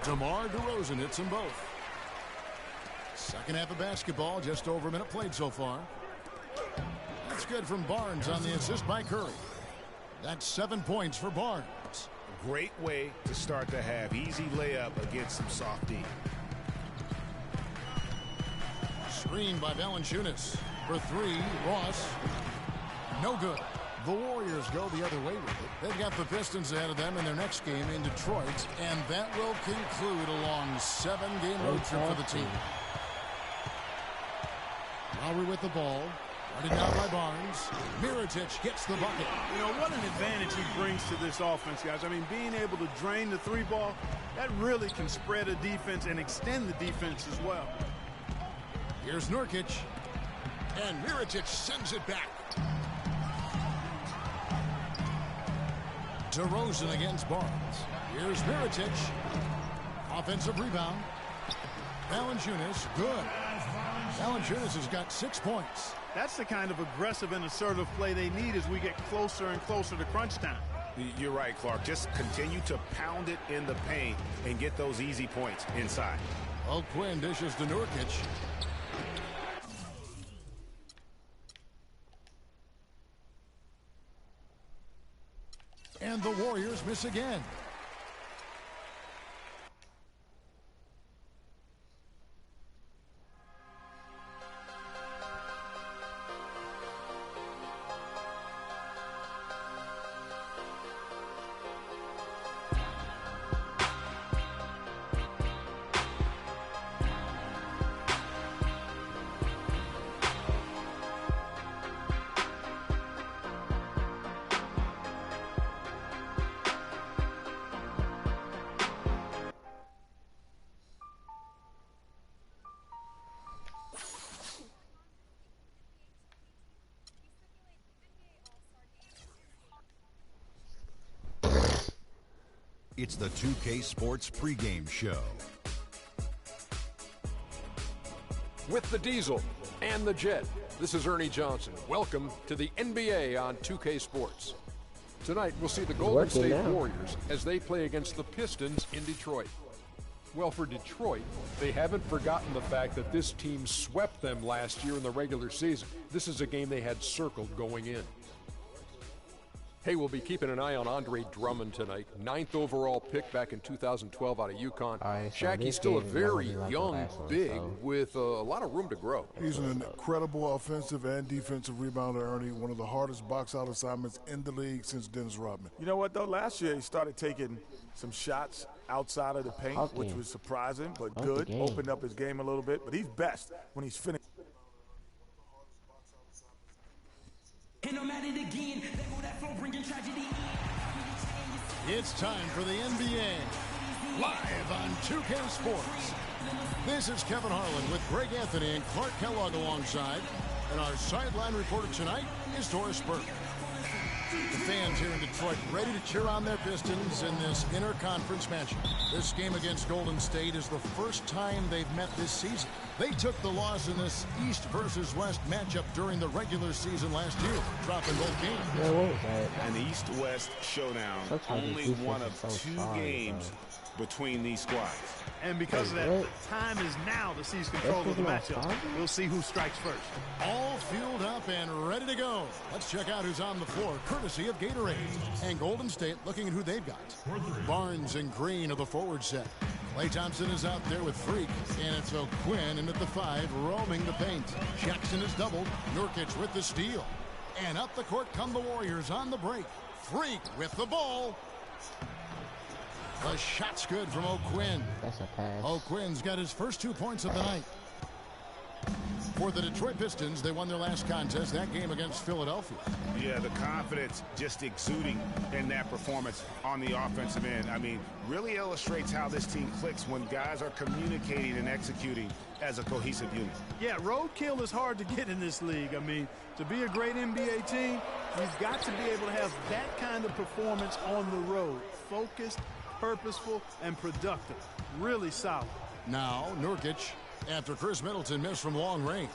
DeMar DeRozan hits them both. Second half of basketball, just over a minute played so far. That's good from Barnes on the assist by Curry. That's 7 points for Barnes. Great way to start the half. Easy layup against some soft D. Screen by Valanciunas. For three, Ross. No good. The Warriors go the other way with it. They've got the Pistons ahead of them in their next game in Detroit, and that will conclude a long 7-game road trip for the team. Lowry with the ball. Guarded down by Barnes. Mirotic gets the bucket. You know, what an advantage he brings to this offense, guys. I mean, being able to drain the three ball, that really can spread a defense and extend the defense as well. Here's Nurkic. And Mirotic sends it back. DeRozan against Barnes. Here's Mirotic. Offensive rebound. Valanciunas, good. Valanciunas has got 6 points. That's the kind of aggressive and assertive play they need as we get closer and closer to crunch time. You're right, Clark. Just continue to pound it in the paint and get those easy points inside. Quinn dishes to Nurkic. And the Warriors miss again. It's the 2K Sports pregame show. With the Diesel and the Jet, this is Ernie Johnson. Welcome to the NBA on 2K Sports. Tonight, we'll see the Golden State Warriors as they play against the Pistons in Detroit. Well, for Detroit, they haven't forgotten the fact that this team swept them last year in the regular season. This is a game they had circled going in. Hey, we'll be keeping an eye on Andre Drummond tonight. 9th overall pick back in 2012 out of UConn. Shaq's still a very young big with a lot of room to grow. He's an incredible offensive and defensive rebounder, Ernie. One of the hardest box-out assignments in the league since Dennis Rodman. You know what, though? Last year he started taking some shots outside of the paint, which was surprising, but good. Opened up his game a little bit, but he's best when he's finished. It's time for the NBA, live on 2K Sports. This is Kevin Harlan with Greg Anthony and Clark Kellogg alongside, and our sideline reporter tonight is Doris Burke. The fans here in Detroit ready to cheer on their Pistons in this interconference matchup. This game against Golden State is the first time they've met this season. They took the loss in this East versus West matchup during the regular season last year, dropping both games. An East-West showdown, only one of 2 games between these squads. And because of that, the time is now to seize control of the matchup. We'll see who strikes first. All fueled up and ready to go. Let's check out who's on the floor, courtesy of Gatorade. And Golden State looking at who they've got. Barnes and Green of the forward set. Klay Thompson is out there with Freak, and it's O'Quinn in at the 5, roaming the paint. Jackson is doubled. Nurkic with the steal. And up the court come the Warriors on the break. Freak with the ball. The shot's good from O'Quinn. That's a pass. O'Quinn's got his first 2 points of the night. For the Detroit Pistons, they won their last contest, that game against Philadelphia. Yeah, the confidence just exuding in that performance on the offensive end. I mean, really illustrates how this team clicks when guys are communicating and executing as a cohesive unit. Yeah, roadkill is hard to get in this league. I mean, to be a great NBA team, you've got to be able to have that kind of performance on the road. Focused, purposeful, and productive. Really solid. Now, Nurkic, after Chris Middleton missed from long range.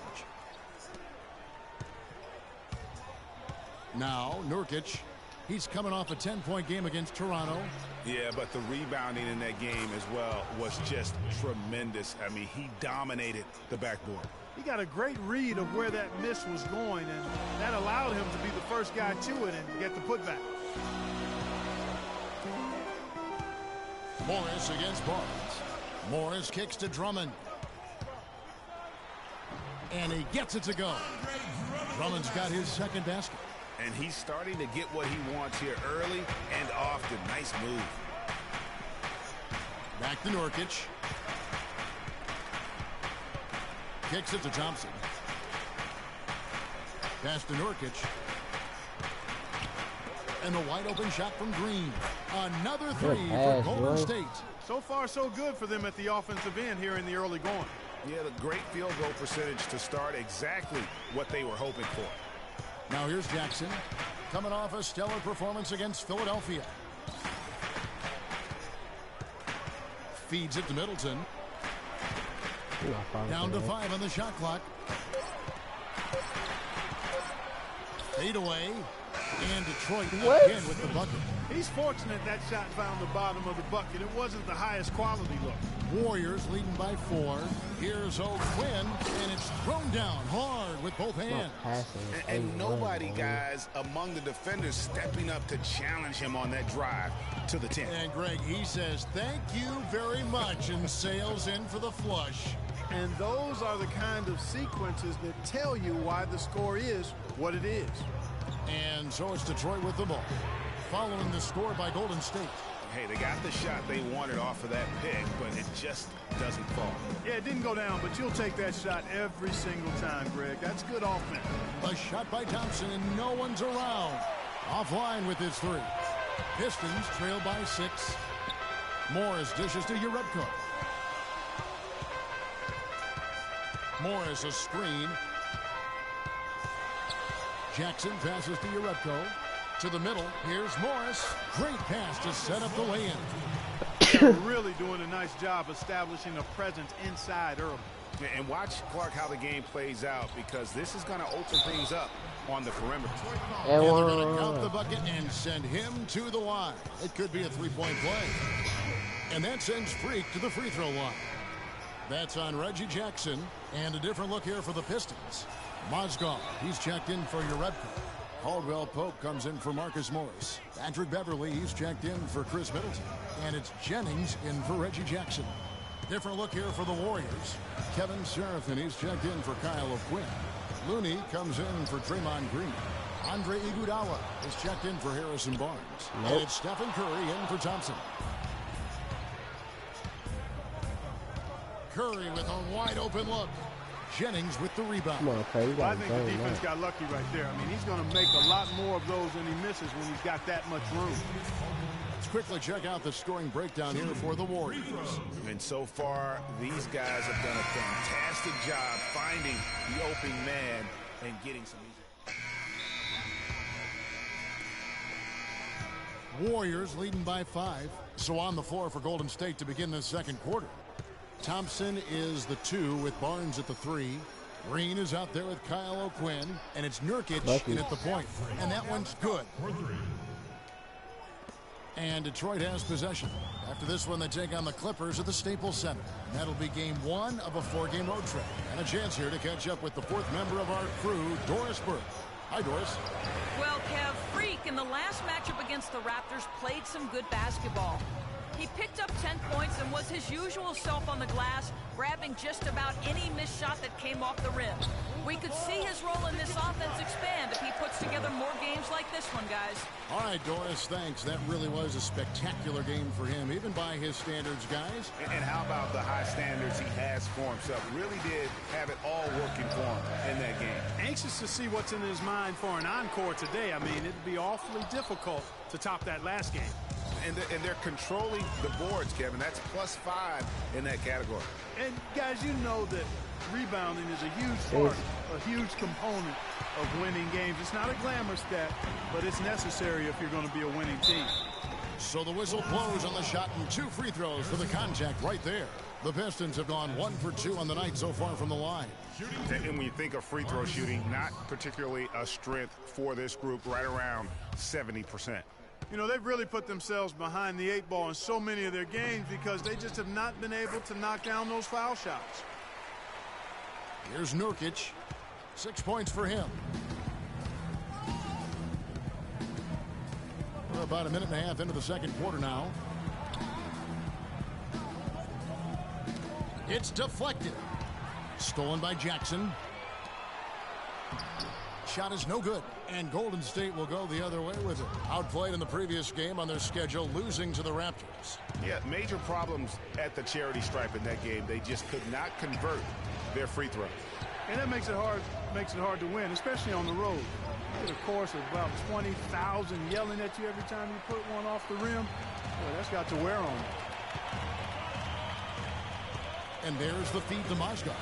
Now, Nurkic He's coming off a 10-point game against Toronto. Yeah, but the rebounding in that game as well was just tremendous. I mean, he dominated the backboard. He got a great read of where that miss was going, and that allowed him to be the first guy to it and get the putback. Morris against Barnes. Morris kicks to Drummond. And he gets it to go. Drummond's got his second basket. And he's starting to get what he wants here early and often. Nice move. Back to Nurkic. Kicks it to Thompson. Pass to Nurkic. And the wide open shot from Green. Another three for Golden State. So far, so good for them at the offensive end here in the early going. Yeah, the great field goal percentage to start exactly what they were hoping for. Now here's Jackson, coming off a stellar performance against Philadelphia. Feeds it to Middleton. Down to 5 on the shot clock. Fade away. And Detroit again with the bucket. He's fortunate that shot found the bottom of the bucket. It wasn't the highest quality look. Warriors leading by 4. Here's O'Quinn, and it's thrown down hard with both hands. And nobody, guys, among the defenders stepping up to challenge him on that drive to the 10. And Greg, he says, thank you very much, and sails in for the flush. And those are the kind of sequences that tell you why the score is what it is. And so it's Detroit with the ball, following the score by Golden State. Hey, they got the shot they wanted off of that pick, but it just doesn't fall. Yeah, it didn't go down, but you'll take that shot every single time, Greg. That's good offense. A shot by Thompson, and no one's around. Offline with his 3. Pistons trail by 6. Morris dishes to Urebko. Morris a screen. Jackson passes to Urebko. To the middle. Here's Morris. Great pass to set up the lay-in. They're really doing a nice job establishing a presence inside early. And watch, Clark, how the game plays out, because this is going to open things up on the perimeter. And they're going to count the bucket and send him to the line. It could be a 3-point play. And that sends Freak to the free throw line. That's on Reggie Jackson. And a different look here for the Pistons. Mozgov, he's checked in for Urebko. Caldwell Pope comes in for Marcus Morris. Patrick Beverly, he's checked in for Chris Middleton. And it's Jennings in for Reggie Jackson. Different look here for the Warriors. Kevin Serafin, he's checked in for Kyle O'Quinn. Looney comes in for Draymond Green. Andre Iguodala is checked in for Harrison Barnes. And it's Stephen Curry in for Thompson. Curry with a wide open look. Jennings with the rebound. Well, I think the defense got lucky right there. I mean, he's going to make a lot more of those than he misses when he's got that much room. Let's quickly check out the scoring breakdown here for the Warriors. And so far, these guys have done a fantastic job finding the open man and getting some easy. Warriors leading by 5. So on the floor for Golden State to begin this second quarter. Thompson is the 2 with Barnes at the 3. Green is out there with Kyle O'Quinn. And it's Nurkic in at the point. And that one's good. And Detroit has possession. After this one, they take on the Clippers at the Staples Center. And that'll be game 1 of a 4-game road trip. And a chance here to catch up with the 4th member of our crew, Doris Burke. Hi, Doris. Well, Kev, Freak in the last matchup against the Raptors played some good basketball. He picked up 10 points and was his usual self on the glass, grabbing just about any missed shot that came off the rim. We could see his role in this offense expand if he puts together more games like this one, guys. All right, Doris, thanks. That really was a spectacular game for him, even by his standards, guys. And how about the high standards he has for himself? Really did have it all working for him in that game. Anxious to see what's in his mind for an encore today. I mean, it'd be awfully difficult to top that last game. And they're controlling the boards, Kevin. That's +5 in that category. And, guys, you know that rebounding is a huge part, a huge component of winning games. It's not a glamour stat, but it's necessary if you're going to be a winning team. So the whistle blows on the shot and 2 free throws for the contact right there. The Pistons have gone 1 for 2 on the night so far from the line. And when you think of free throw shooting, not particularly a strength for this group, right around 70%. You know, they've really put themselves behind the 8 ball in so many of their games because they just have not been able to knock down those foul shots. Here's Nurkic. 6 points for him. We're about a minute and a half into the second quarter now. It's deflected. Stolen by Jackson. Shot is no good. And Golden State will go the other way with it. Outplayed in the previous game on their schedule, losing to the Raptors. Yeah, major problems at the charity stripe in that game. They just could not convert their free throws. And that makes it hard to win, especially on the road. You get a chorus of about 20,000 yelling at you every time you put one off the rim. Boy, that's got to wear on you. And there's the feed to Mozgov.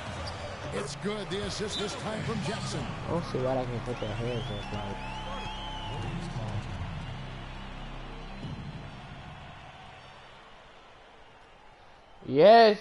It's good. The assist this time from Jackson. I don't see why I can put their hands up like. Yes.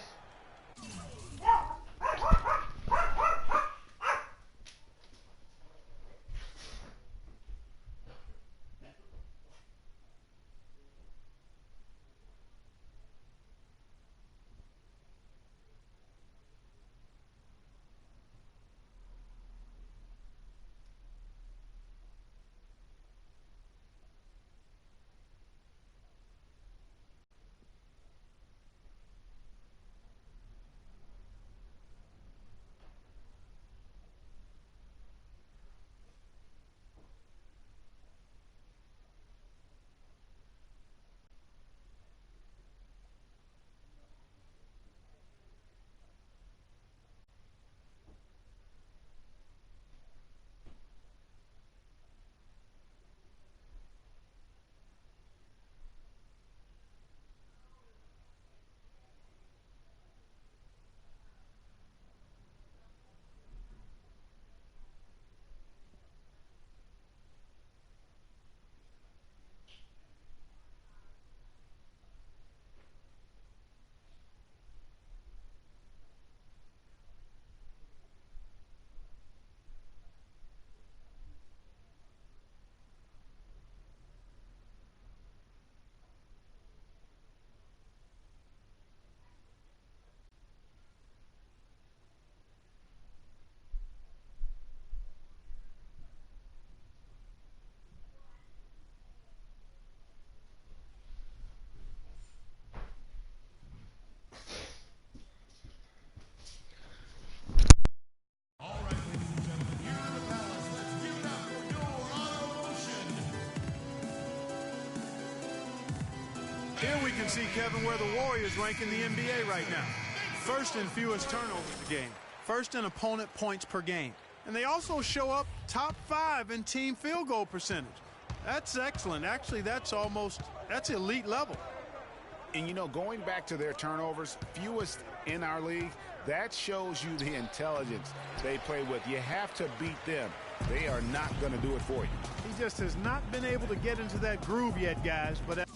Here we can see, Kevin, where the Warriors rank in the NBA right now. First in fewest turnovers a game. First in opponent points per game. And they also show up top 5 in team field goal percentage. That's excellent. Actually, that's elite level. And, you know, going back to their turnovers, fewest in our league, that shows you the intelligence they play with. You have to beat them. They are not going to do it for you. He just has not been able to get into that groove yet, guys. But